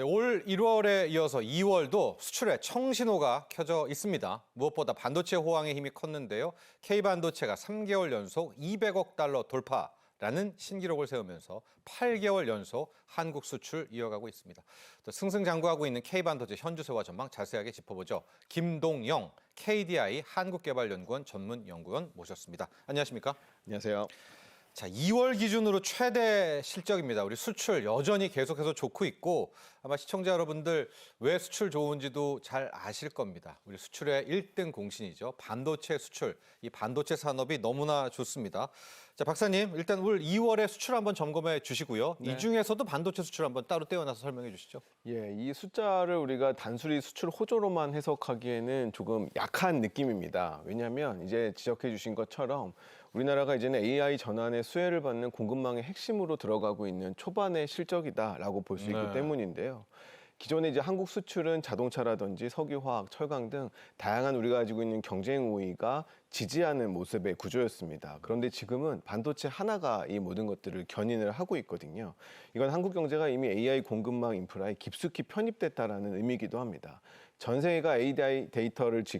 네, 올 1월에 이어서 2월도 수출에 청신호가 켜져 있습니다. 무엇보다 반도체 호황의 힘이 컸는데요. K반도체가 3개월 연속 200억 달러 돌파라는 신기록을 세우면서 8개월 연속 한국 수출 이어가고 있습니다. 또 승승장구하고 있는 K반도체 현주소와 전망 자세하게 짚어보죠. 김동영 KDI 한국개발연구원 전문연구원 모셨습니다. 안녕하십니까? 안녕하세요. 자, 2월 기준으로 최대 실적입니다. 우리 수출 여전히 계속해서 좋고 있고 아마 시청자 여러분들 왜 수출 좋은지도 잘 아실 겁니다. 우리 수출의 1등 공신이죠. 반도체 수출. 이 반도체 산업이 너무나 좋습니다. 자, 박사님, 일단 올 2월에 수출 한번 점검해 주시고요. 네. 이 중에서도 반도체 수출 한번 따로 떼어놔서 설명해 주시죠. 예, 이 숫자를 우리가 단순히 수출 호조로만 해석하기에는 조금 약한 느낌입니다. 왜냐하면 이제 지적해 주신 것처럼 우리나라가 이제는 AI 전환의 수혜를 받는 공급망의 핵심으로 들어가고 있는 초반의 실적이다라고 볼 수 있기 네. 때문인데요. 기존에 이제 한국 수출은 자동차라든지 석유화학, 철강 등 다양한 우리가 가지고 있는 경쟁 우위가 지지하는 모습의 구조였습니다. 그런데 지금은 반도체 하나가 이 모든 것들을 견인을 하고 있거든요. 이건 한국 경제가 이미 AI 공급망 인프라에 깊숙이 편입됐다라는 의미이기도 합니다. 전 세계가 AI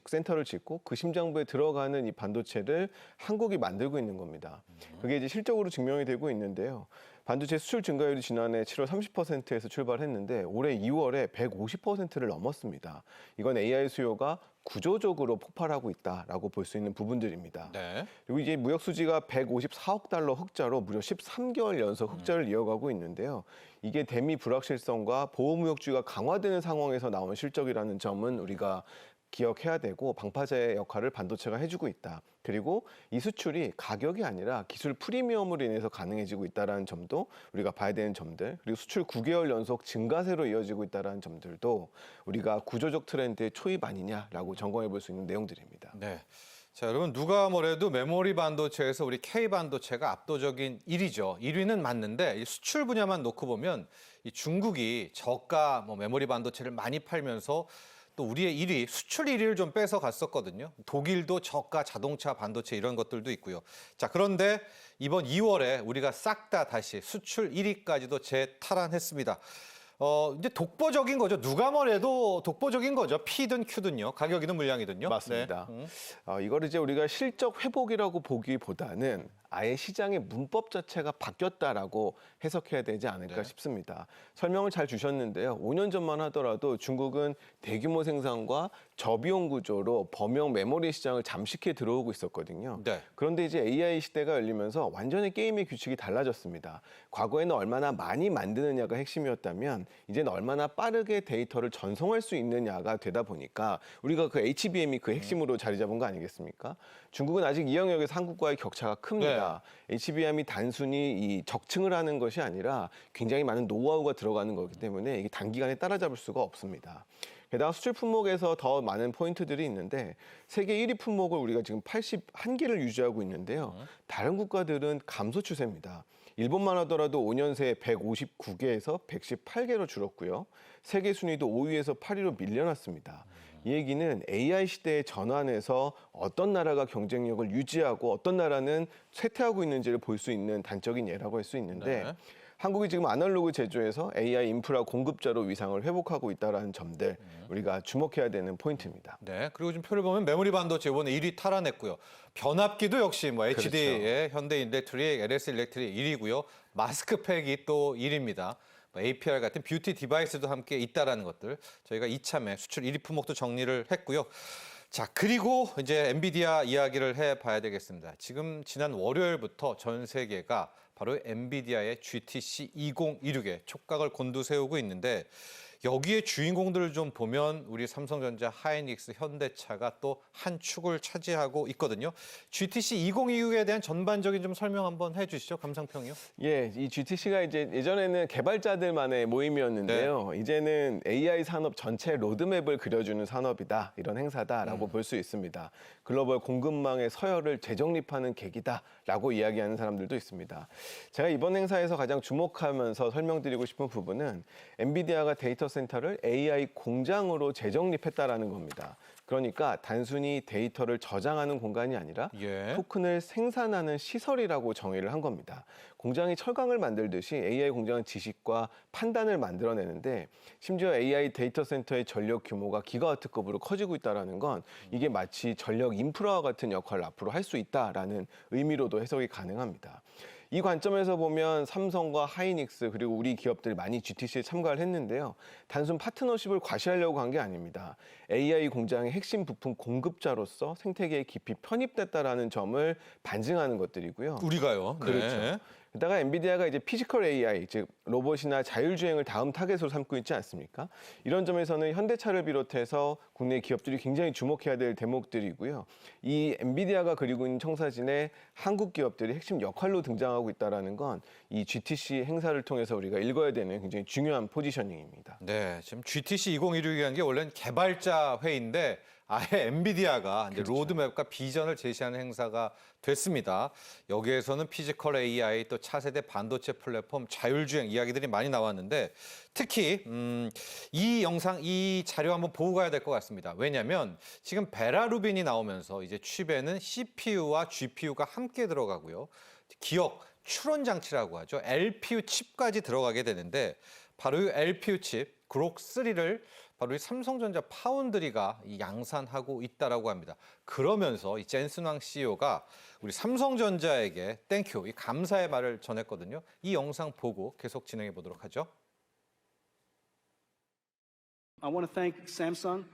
센터를 짓고 그 심장부에 들어가는 이 반도체를 한국이 만들고 있는 겁니다. 그게 이제 실적으로 증명이 되고 있는데요. 반도체 수출 증가율이 지난해 7월 30%에서 출발했는데 올해 2월에 150%를 넘었습니다. 이건 AI 수요가 구조적으로 폭발하고 있다라고 볼 수 있는 부분들입니다. 네. 그리고 이제 무역 수지가 154억 달러 흑자로 무려 13개월 연속 흑자를 이어가고 있는데요. 이게 대미 불확실성과 보호무역주의가 강화되는 상황에서 나온 실적이라는 점은 우리가 기억해야 되고 방파제 역할을 반도체가 해주고 있다. 그리고 이 수출이 가격이 아니라 기술 프리미엄으로 인해서 가능해지고 있다는 점도 우리가 봐야 되는 점들, 그리고 수출 9개월 연속 증가세로 이어지고 있다는 점들도 우리가 구조적 트렌드의 초입 아니냐라고 점검해 볼 수 있는 내용들입니다. 네. 자, 여러분 누가 뭐래도 메모리 반도체에서 우리 K반도체가 압도적인 1위죠. 1위는 맞는데 이 수출 분야만 놓고 보면 이 중국이 저가 메모리 반도체를 많이 팔면서 또 우리의 1위, 수출 1위를 좀 뺏어 갔었거든요. 독일도 저가 자동차 반도체 이런 것들도 있고요. 자, 그런데 이번 2월에 우리가 싹 다 다시 수출 1위까지도 재탈환했습니다. 이제 독보적인 거죠. 누가 뭐래도 독보적인 거죠. P든 Q든요. 가격이든 물량이든요. 맞습니다. 네. 이걸 이제 우리가 실적 회복이라고 보기보다는 아예 시장의 문법 자체가 바뀌었다라고 해석해야 되지 않을까 네. 싶습니다. 설명을 잘 주셨는데요. 5년 전만 하더라도 중국은 대규모 생산과 저비용 구조로 범용 메모리 시장을 잠식해 들어오고 있었거든요. 네. 그런데 이제 AI 시대가 열리면서 완전히 게임의 규칙이 달라졌습니다. 과거에는 얼마나 많이 만드느냐가 핵심이었다면 이제는 얼마나 빠르게 데이터를 전송할 수 있느냐가 되다 보니까 우리가 그 HBM이 그 핵심으로 자리 잡은 거 아니겠습니까? 중국은 아직 이 영역에서 한국과의 격차가 큽니다. HBM이 단순히 이 적층을 하는 것이 아니라 굉장히 많은 노하우가 들어가는 거기 때문에 이게 단기간에 따라잡을 수가 없습니다. 게다가 수출 품목에서 더 많은 포인트들이 있는데 세계 1위 품목을 우리가 지금 81개를 유지하고 있는데요. 다른 국가들은 감소 추세입니다. 일본만 하더라도 5년 새에 159개에서 118개로 줄었고요. 세계 순위도 5위에서 8위로 밀려났습니다. 이 얘기는 AI 시대의 전환에서 어떤 나라가 경쟁력을 유지하고 어떤 나라는 쇠퇴하고 있는지를 볼 수 있는 단적인 예라고 할 수 있는데 네. 한국이 지금 아날로그 제조에서 AI 인프라 공급자로 위상을 회복하고 있다는 점들 우리가 주목해야 되는 포인트입니다. 네. 그리고 지금 표를 보면 메모리 반도체 이번에 1위 탈환했고요. 변압기도 역시 HD의 현대일렉트릭, LS 일렉트릭 1위고요. 마스크팩이 또 1위입니다. APR 같은 뷰티 디바이스도 함께 있다라는 것들 저희가 이참에 수출 1위 품목도 정리를 했고요. 자, 그리고 이제 엔비디아 이야기를 해봐야 되겠습니다. 지금 지난 월요일부터 전 세계가 바로 엔비디아의 GTC 2016에 촉각을 곤두세우고 있는데 여기에 주인공들을 좀 보면 우리 삼성전자, 하이닉스, 현대차가 또 한 축을 차지하고 있거든요. GTC 2026에 대한 전반적인 좀 설명 한번 해주시죠. 감상평이요. 예, 이 GTC가 이제 예전에는 개발자들만의 모임이었는데요. 이제는 AI 산업 전체 로드맵을 그려주는 산업이다, 이런 행사다라고 볼 수 있습니다. 글로벌 공급망의 서열을 재정립하는 계기다라고 이야기하는 사람들도 있습니다. 제가 이번 행사에서 가장 주목하면서 설명드리고 싶은 부분은 엔비디아가 데이터 센터를 AI 공장으로 재정립했다라는 겁니다. 그러니까 단순히 데이터를 저장하는 공간이 아니라 예. 토큰을 생산하는 시설이라고 정의를 한 겁니다. 공장이 철강을 만들듯이 AI 공장은 지식과 판단을 만들어내는데 심지어 AI 데이터 센터의 전력 규모가 기가와트급으로 커지고 있다는 건 이게 마치 전력 인프라와 같은 역할을 앞으로 할 수 있다라는 의미로도 해석이 가능합니다. 이 관점에서 보면 삼성과 하이닉스 그리고 우리 기업들 많이 GTC에 참가를 했는데요. 단순 파트너십을 과시하려고 한 게 아닙니다. AI 공장의 핵심 부품 공급자로서 생태계에 깊이 편입됐다라는 점을 반증하는 것들이고요. 우리가요. 그렇죠. 네. 게다가 엔비디아가 이제 피지컬 AI, 즉 로봇이나 자율주행을 다음 타겟으로 삼고 있지 않습니까? 이런 점에서는 현대차를 비롯해서 국내 기업들이 굉장히 주목해야 될 대목들이고요. 이 엔비디아가 그리고 있는 청사진에 한국 기업들이 핵심 역할로 등장하고 있다는 건 이 GTC 행사를 통해서 우리가 읽어야 되는 굉장히 중요한 포지셔닝입니다. 네, 지금 GTC 2016이라는 게 원래는 개발자 회의인데 아예 엔비디아가 이제 그렇죠. 로드맵과 비전을 제시하는 행사가 됐습니다. 여기에서는 피지컬 AI, 또 차세대 반도체 플랫폼, 자율주행 이야기들이 많이 나왔는데 특히 이 영상, 이 자료 한번 보고 가야 될 것 같습니다. 왜냐하면 지금 베라 루빈이 나오면서 이제 칩에는 CPU와 GPU가 함께 들어가고요. 기억 추론 장치라고 하죠. LPU 칩까지 들어가게 되는데 바로 이 LPU 칩 그록 3를 바로 이 삼성전자 파운드리가 이 양산하고 있다라고 합니다. 그러면서 이 젠슨 왕 CEO가 우리 삼성전자에게 땡큐, 이 감사의 말을 전했거든요. 이 영상 보고 계속 진행해 보도록 하죠. I want to thank Samsung,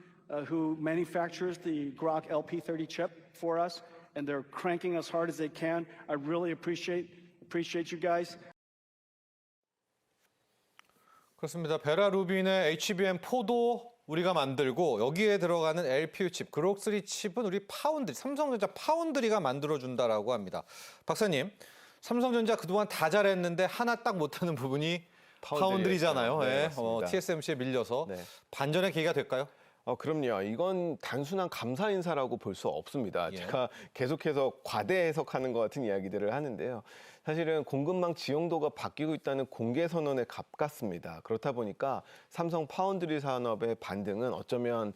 who manufactures the Grok LP30 chip for us, and they're cranking as hard as they can. I really appreciate you guys. 그렇습니다. 베라 루빈의 HBM4도 우리가 만들고 여기에 들어가는 LPU 칩, 그록3 칩은 우리 파운드리, 삼성전자 파운드리가 만들어준다라고 합니다. 박사님, 삼성전자 그동안 다 잘했는데 하나 딱 못하는 부분이 파운드리잖아요. 네, 예. 맞습니다. TSMC에 밀려서 네. 반전의 계기가 될까요? 그럼요. 이건 단순한 감사 인사라고 볼 수 없습니다. 예. 제가 계속해서 과대 해석하는 것 같은 이야기들을 하는데요. 사실은 공급망 지용도가 바뀌고 있다는 공개 선언에 가깝습니다. 그렇다 보니까 삼성 파운드리 산업의 반등은 어쩌면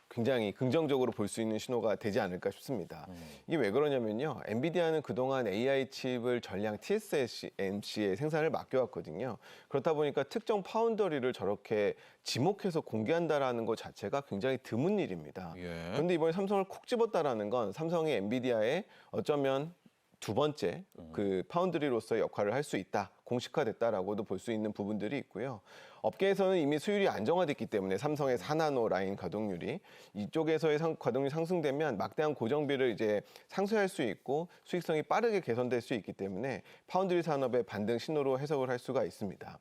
굉장히 긍정적으로 볼 수 있는 신호가 되지 않을까 싶습니다. 이게 왜 그러냐면요. 엔비디아는 그동안 AI 칩을 전량 TSMC에 생산을 맡겨왔거든요. 그렇다 보니까 특정 파운더리를 저렇게 지목해서 공개한다라는 것 자체가 굉장히 드문 일입니다. 예. 그런데 이번에 삼성을 콕 집었다라는 건 삼성이 엔비디아에 어쩌면 두 번째 그 파운드리로서의 역할을 할 수 있다, 공식화됐다라고도 볼 수 있는 부분들이 있고요. 업계에서는 이미 수율이 안정화됐기 때문에 삼성의 4나노 라인 가동률이 이쪽에서의 가동률이 상승되면 막대한 고정비를 이제 상쇄할 수 있고 수익성이 빠르게 개선될 수 있기 때문에 파운드리 산업의 반등 신호로 해석을 할 수가 있습니다.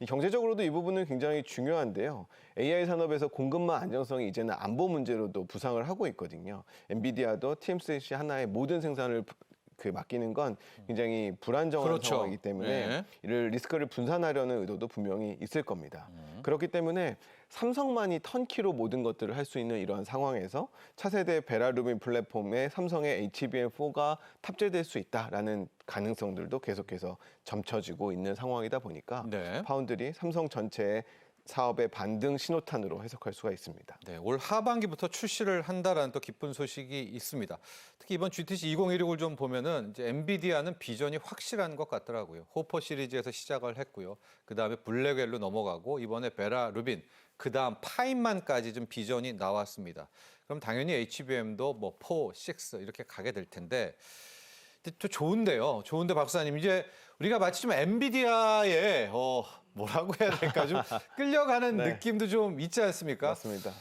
경제적으로도 이 부분은 굉장히 중요한데요. AI 산업에서 공급망 안정성이 이제는 안보 문제로도 부상을 하고 있거든요. 엔비디아도 TSMC 하나의 모든 생산을 맡기는 건 굉장히 불안정한 그렇죠. 상황이기 때문에 네. 이를 리스크를 분산하려는 의도도 분명히 있을 겁니다. 그렇기 때문에 삼성만이 턴키로 모든 것들을 할 수 있는 이러한 상황에서 차세대 베라 루빈 플랫폼에 삼성의 HBM4가 탑재될 수 있다라는 가능성들도 계속해서 점쳐지고 있는 상황이다 보니까 네. 파운드리 삼성 전체의 사업의 반등 신호탄으로 해석할 수가 있습니다. 네, 올 하반기부터 출시를 한다라는 또 기쁜 소식이 있습니다. 특히 이번 GTC 2016을 좀 보면은 이제 엔비디아는 비전이 확실한 것 같더라고요. 호퍼 시리즈에서 시작을 했고요. 그 다음에 블랙웰로 넘어가고 이번에 베라 루빈, 그 다음 파인만까지 좀 비전이 나왔습니다. 그럼 당연히 HBM도 뭐 4, 6 이렇게 가게 될 텐데. 근데 또 좋은데요. 좋은데 박사님 이제 우리가 마치 좀 엔비디아에 뭐라고 해야 될까 좀 끌려가는 네. 느낌도 좀 있지 않습니까? 맞습니다.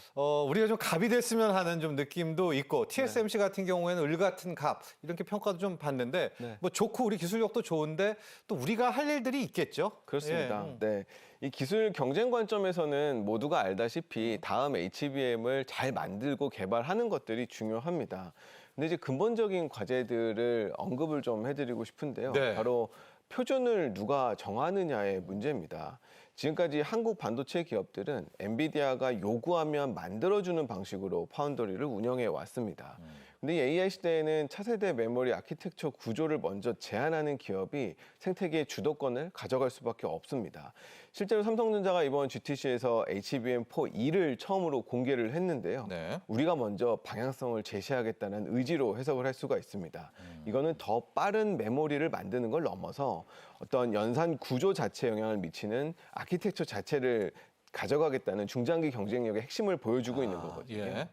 우리가 좀 갑이 됐으면 하는 좀 느낌도 있고 TSMC 같은 경우에는 을 같은 갑 이렇게 평가도 좀 받는데 네. 뭐 좋고 우리 기술력도 좋은데 또 우리가 할 일들이 있겠죠. 그렇습니다. 예. 네. 이 기술 경쟁 관점에서는 모두가 알다시피 다음 HBM을 잘 만들고 개발하는 것들이 중요합니다. 근데 이제 근본적인 과제들을 언급을 좀 해드리고 싶은데요. 네. 바로 표준을 누가 정하느냐의 문제입니다. 지금까지 한국 반도체 기업들은 엔비디아가 요구하면 만들어주는 방식으로 파운더리를 운영해 왔습니다. 근데 이 AI 시대에는 차세대 메모리 아키텍처 구조를 먼저 제안하는 기업이 생태계의 주도권을 가져갈 수밖에 없습니다. 실제로 삼성전자가 이번 GTC에서 HBM4E를 처음으로 공개를 했는데요. 네. 우리가 먼저 방향성을 제시하겠다는 의지로 해석을 할 수가 있습니다. 이거는 더 빠른 메모리를 만드는 걸 넘어서 어떤 연산 구조 자체에 영향을 미치는 아키텍처 자체를 가져가겠다는 중장기 경쟁력의 핵심을 보여주고 있는 거거든요. 예.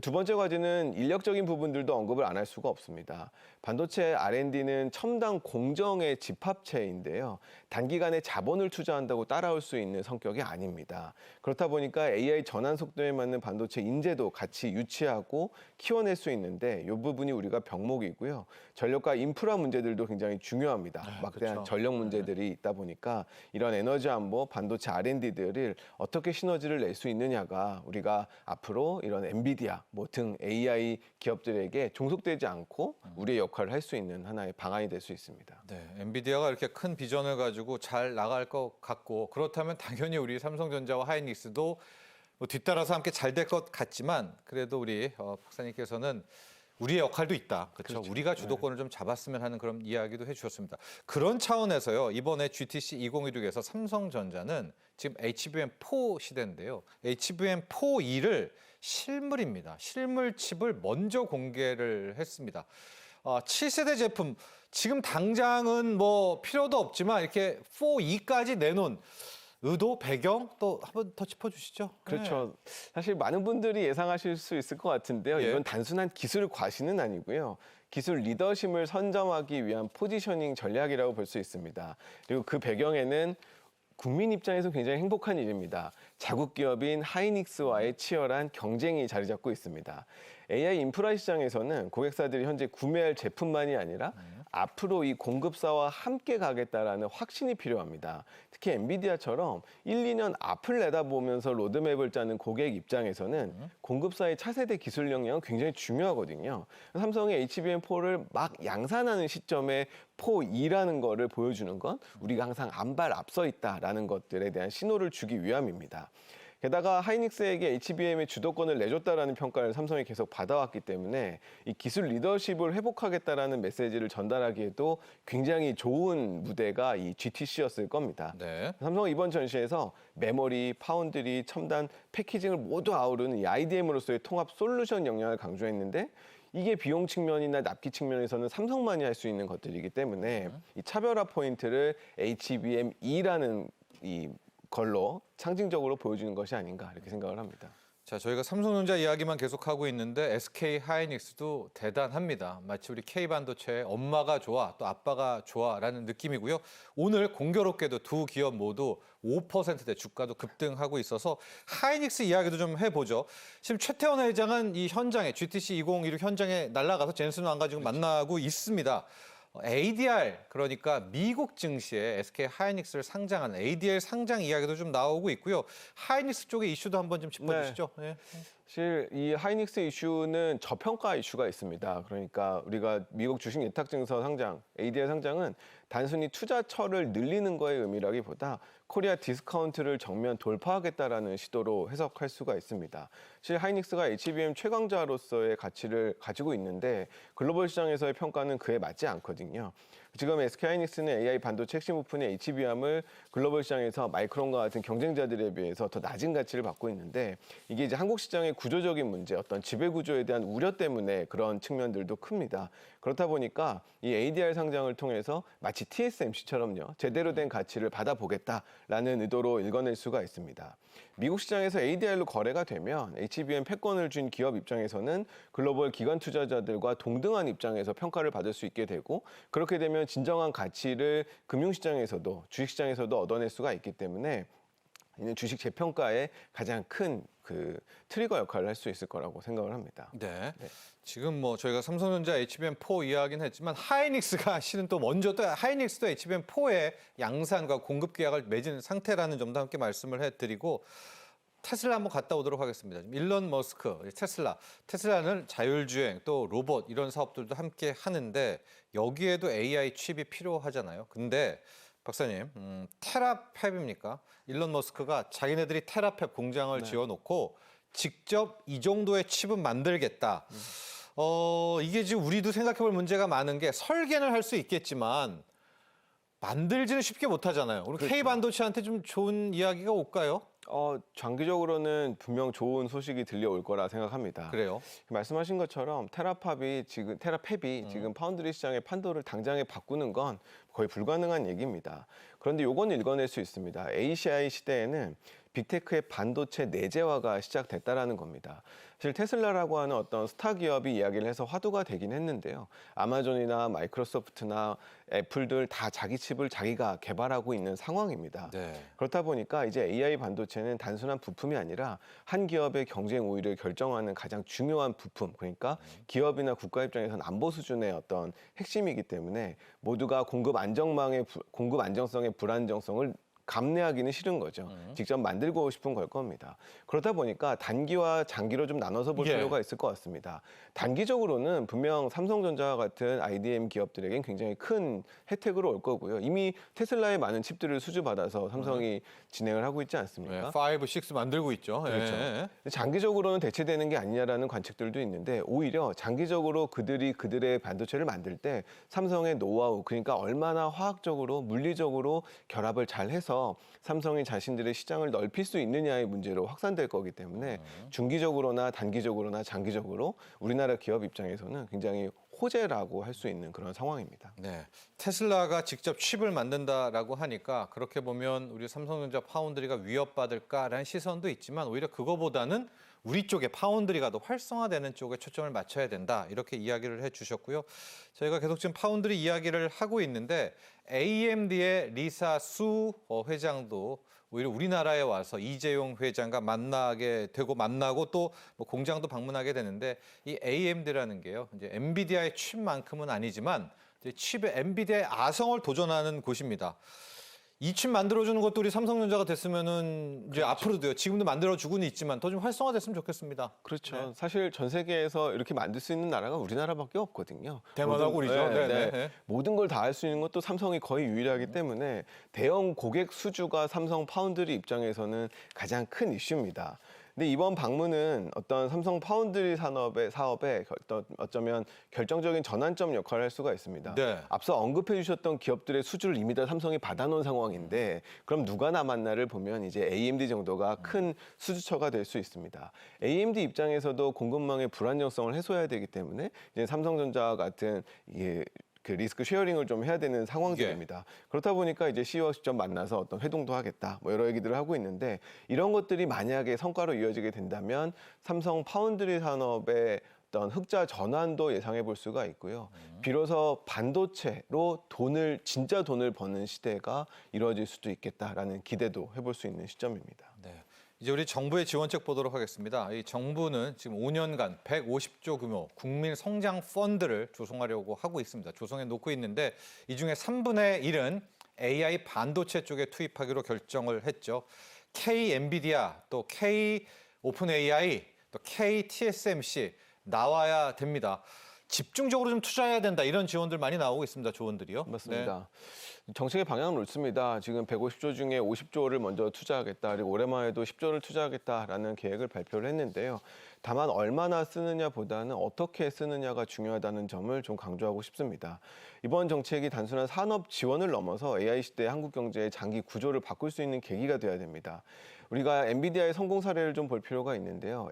두 번째 과제는 인력적인 부분들도 언급을 안 할 수가 없습니다. 반도체 R&D는 첨단 공정의 집합체인데요. 단기간에 자본을 투자한다고 따라올 수 있는 성격이 아닙니다. 그렇다 보니까 AI 전환 속도에 맞는 반도체 인재도 같이 유치하고 키워낼 수 있는데 이 부분이 우리가 병목이고요. 전력과 인프라 문제들도 굉장히 중요합니다. 막대한 그렇죠. 전력 문제들이 있다 보니까 이런 에너지 안보, 반도체 R&D들을 어떻게 시너지를 낼 수 있느냐가 우리가 앞으로 이런 엔비디아 등 AI 기업들에게 종속되지 않고 우리의 역할을 할 수 있는 하나의 방안이 될 수 있습니다. 네, 엔비디아가 이렇게 큰 비전을 가지고 잘 나갈 것 같고 그렇다면 당연히 우리 삼성전자와 하이닉스도 뭐 뒤따라서 함께 잘 될 것 같지만 그래도 우리 박사님께서는 우리의 역할도 있다. 그렇죠. 우리가 주도권을 좀 잡았으면 하는 그런 이야기도 해주셨습니다. 그런 차원에서요. 이번에 GTC 2016에서 삼성전자는 지금 HBM4 시대인데요. HBM4E를 실물입니다. 실물 칩을 먼저 공개를 했습니다. 7세대 제품 지금 당장은 뭐 필요도 없지만 이렇게 4E까지 내놓은 의도, 배경 또 한번 더 짚어주시죠. 그렇죠. 사실 많은 분들이 예상하실 수 있을 것 같은데요. 예. 이건 단순한 기술 과시는 아니고요. 기술 리더십을 선점하기 위한 포지셔닝 전략이라고 볼 수 있습니다. 그리고 그 배경에는 국민 입장에서 굉장히 행복한 일입니다. 자국 기업인 하이닉스와의 치열한 경쟁이 자리 잡고 있습니다. AI 인프라 시장에서는 고객사들이 현재 구매할 제품만이 아니라 앞으로 이 공급사와 함께 가겠다라는 확신이 필요합니다. 특히 엔비디아처럼 1, 2년 앞을 내다보면서 로드맵을 짜는 고객 입장에서는 공급사의 차세대 기술 역량은 굉장히 중요하거든요. 삼성의 HBM4를 막 양산하는 시점에 4E라는 거를 보여주는 건 우리가 항상 한 발 앞서 있다라는 것들에 대한 신호를 주기 위함입니다. 게다가 하이닉스에게 HBM의 주도권을 내줬다라는 평가를 삼성이 계속 받아왔기 때문에 이 기술 리더십을 회복하겠다라는 메시지를 전달하기에도 굉장히 좋은 무대가 이 GTC였을 겁니다. 네. 삼성은 이번 전시에서 메모리, 파운드리, 첨단 패키징을 모두 아우르는 이 IDM으로서의 통합 솔루션 역량을 강조했는데 이게 비용 측면이나 납기 측면에서는 삼성만이 할 수 있는 것들이기 때문에 이 차별화 포인트를 HBM2라는 이 걸로 상징적으로 보여주는 것이 아닌가 이렇게 생각을 합니다. 자, 저희가 삼성전자 이야기만 계속하고 있는데 SK 하이닉스도 대단합니다. 마치 우리 K반도체의 엄마가 좋아, 또 아빠가 좋아라는 느낌이고요. 오늘 공교롭게도 두 기업 모두 5%대 주가도 급등하고 있어서 하이닉스 이야기도 좀 해보죠. 지금 최태원 회장은 이 현장에 GTC 2016 현장에 날아가서 젠슨 왕과 지금 만나고 있습니다. ADR 그러니까 미국 증시에 SK 하이닉스를 상장하는 ADR 상장 이야기도 좀 나오고 있고요. 하이닉스 쪽의 이슈도 한번 좀 짚어주시죠. 네. 사실 이 하이닉스 이슈는 저평가 이슈가 있습니다. 그러니까 우리가 미국 주식 예탁증서 상장, ADR 상장은 단순히 투자처를 늘리는 거의 의미라기보다 코리아 디스카운트를 정면 돌파하겠다라는 시도로 해석할 수가 있습니다. 사실 하이닉스가 HBM 최강자로서의 가치를 가지고 있는데 글로벌 시장에서의 평가는 그에 맞지 않거든요. 지금 SK 하이닉스는 AI 반도체 핵심 부품의 HBM을 글로벌 시장에서 마이크론과 같은 경쟁자들에 비해서 더 낮은 가치를 받고 있는데 이게 이제 한국 시장의 구조적인 문제, 어떤 지배 구조에 대한 우려 때문에 그런 측면들도 큽니다. 그렇다 보니까 이 ADR 상장을 통해서 마치 TSMC처럼요, 제대로 된 가치를 받아보겠다라는 의도로 읽어낼 수가 있습니다. 미국 시장에서 ADR로 거래가 되면 HBM 패권을 준 기업 입장에서는 글로벌 기관 투자자들과 동등한 입장에서 평가를 받을 수 있게 되고 그렇게 되면 진정한 가치를 금융시장에서도 주식시장에서도 얻어낼 수가 있기 때문에 이는 주식 재평가에 가장 큰 그 트리거 역할을 할 수 있을 거라고 생각을 합니다. 네. 지금 뭐 저희가 삼성전자 HBM4 이야기는 했지만 하이닉스가 실은 또 먼저 또 하이닉스도 HBM4의 양산과 공급 계약을 맺은 상태라는 점도 함께 말씀을 해드리고 테슬라 한번 갔다 오도록 하겠습니다. 일론 머스크, 테슬라는 자율주행 또 로봇 이런 사업들도 함께 하는데 여기에도 AI 칩이 필요하잖아요. 근데 박사님, 테라팹입니까? 일론 머스크가 자기네들이 테라팹 공장을 지어놓고 직접 이 정도의 칩은 만들겠다. 이게 지금 우리도 생각해볼 문제가 많은 게 설계는 할 수 있겠지만 만들지는 쉽게 못하잖아요. 우리 그렇죠. K 반도체한테 좀 좋은 이야기가 올까요? 장기적으로는 분명 좋은 소식이 들려올 거라 생각합니다. 그래요. 말씀하신 것처럼 테라팹이 지금 파운드리 시장의 판도를 당장에 바꾸는 건 거의 불가능한 얘기입니다. 그런데 요거는 읽어낼 수 있습니다. ACI 시대에는 빅테크의 반도체 내재화가 시작됐다라는 겁니다. 사실 테슬라라고 하는 어떤 스타 기업이 이야기를 해서 화두가 되긴 했는데요. 아마존이나 마이크로소프트나 애플들 다 자기 칩을 자기가 개발하고 있는 상황입니다. 네. 그렇다 보니까 이제 AI 반도체는 단순한 부품이 아니라 한 기업의 경쟁 우위를 결정하는 가장 중요한 부품, 그러니까 기업이나 국가 입장에서는 안보 수준의 어떤 핵심이기 때문에 모두가 공급 안정성의 불안정성을 감내하기는 싫은 거죠. 직접 만들고 싶은 걸 겁니다. 그러다 보니까 단기와 장기로 좀 나눠서 볼 예. 필요가 있을 것 같습니다. 단기적으로는 분명 삼성전자와 같은 IDM 기업들에겐 굉장히 큰 혜택으로 올 거고요. 이미 테슬라의 많은 칩들을 수주받아서 삼성이 진행을 하고 있지 않습니까? 5, 6 만들고 있죠. 그렇죠. 예. 장기적으로는 대체되는 게 아니냐라는 관측들도 있는데 오히려 장기적으로 그들의 반도체를 만들 때 삼성의 노하우, 그러니까 얼마나 화학적으로 물리적으로 결합을 잘 해서 삼성이 자신들의 시장을 넓힐 수 있느냐의 문제로 확산될 거기 때문에 중기적으로나 단기적으로나 장기적으로 우리나라 기업 입장에서는 굉장히 호재라고 할 수 있는 그런 상황입니다. 네. 테슬라가 직접 칩을 만든다라고 하니까 그렇게 보면 우리 삼성전자 파운드리가 위협받을까라는 시선도 있지만 오히려 그거보다는 우리 쪽에 파운드리가 더 활성화되는 쪽에 초점을 맞춰야 된다. 이렇게 이야기를 해주셨고요. 저희가 계속 지금 파운드리 이야기를 하고 있는데 AMD의 리사 수 회장도 오히려 우리나라에 와서 이재용 회장과 만나게 되고 만나고 또 뭐 공장도 방문하게 되는데 이 AMD라는 게요. 이제 엔비디아의 칩만큼은 아니지만 이제 칩의 엔비디아의 아성을 도전하는 곳입니다. 이 칩 만들어주는 것도 우리 삼성전자가 됐으면은 이제 앞으로도요. 지금도 만들어주고는 있지만 더 좀 활성화됐으면 좋겠습니다. 그렇죠. 네. 사실 전 세계에서 이렇게 만들 수 있는 나라가 우리나라밖에 없거든요. 대만하고 우리죠. 네. 모든 걸 다 할 수 있는 것도 삼성이 거의 유일하기 때문에 대형 고객 수주가 삼성 파운드리 입장에서는 가장 큰 이슈입니다. 근데 이번 방문은 어떤 삼성 파운드리 사업에 어쩌면 결정적인 전환점 역할을 할 수가 있습니다. 네. 앞서 언급해 주셨던 기업들의 수주를 이미 다 삼성이 받아놓은 상황인데 그럼 누가 남았나를 보면 이제 AMD 정도가 큰 수주처가 될 수 있습니다. AMD 입장에서도 공급망의 불안정성을 해소해야 되기 때문에 이제 삼성전자와 같은 그 리스크 쉐어링을 좀 해야 되는 상황들입니다. 그렇다 보니까 이제 CEO와 직접 만나서 어떤 회동도 하겠다, 뭐 여러 얘기들을 하고 있는데 이런 것들이 만약에 성과로 이어지게 된다면 삼성 파운드리 산업의 어떤 흑자 전환도 예상해 볼 수가 있고요. 비로소 반도체로 진짜 돈을 버는 시대가 이루어질 수도 있겠다라는 기대도 해볼 수 있는 시점입니다. 네. 이제 우리 정부의 지원책 보도록 하겠습니다. 이 정부는 지금 5년간 150조 규모 국민 성장 펀드를 조성하려고 하고 있습니다. 조성해 놓고 있는데 이 중에 3분의 1은 AI 반도체 쪽에 투입하기로 결정을 했죠. K 엔비디아, 또 K 오픈 AI, 또 K TSMC 나와야 됩니다. 집중적으로 좀 투자해야 된다 이런 지원들 많이 나오고 있습니다. 조언들이요. 맞습니다. 정책의 방향은 옳습니다. 지금 150조 중에 50조를 먼저 투자하겠다, 그리고 올해만 해도 10조를 투자하겠다라는 계획을 발표를 했는데요. 다만 얼마나 쓰느냐보다는 어떻게 쓰느냐가 중요하다는 점을 좀 강조하고 싶습니다. 이번 정책이 단순한 산업 지원을 넘어서 AI 시대의 한국 경제의 장기 구조를 바꿀 수 있는 계기가 돼야 됩니다. 우리가 엔비디아의 성공 사례를 좀 볼 필요가 있는데요.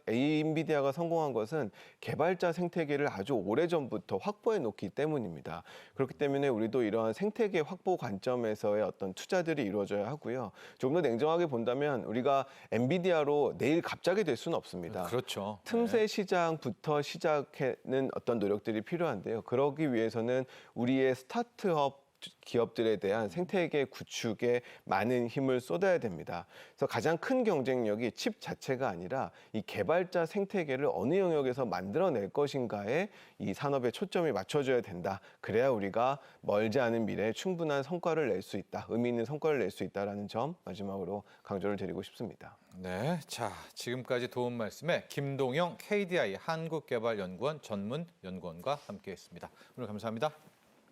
엔비디아가 성공한 것은 개발자 생태계를 아주 오래전부터 확보해 놓기 때문입니다. 그렇기 때문에 우리도 이러한 생태계 확보 관점에서의 어떤 투자들이 이루어져야 하고요. 조금 더 냉정하게 본다면 우리가 엔비디아로 내일 갑자기 될 수는 없습니다. 그렇죠. 틈새 시장부터 시작하는 어떤 노력들이 필요한데요. 그러기 위해서는 우리의 스타트업 기업들에 대한 생태계 구축에 많은 힘을 쏟아야 됩니다. 그래서 가장 큰 경쟁력이 칩 자체가 아니라 이 개발자 생태계를 어느 영역에서 만들어낼 것인가에 이 산업의 초점이 맞춰져야 된다. 그래야 우리가 멀지 않은 미래에 충분한 성과를 낼 수 있다. 의미 있는 성과를 낼 수 있다는 점 마지막으로 강조를 드리고 싶습니다. 네, 자 지금까지 도움 말씀에 김동영 KDI 한국개발연구원 전문 연구원과 함께했습니다. 오늘 감사합니다.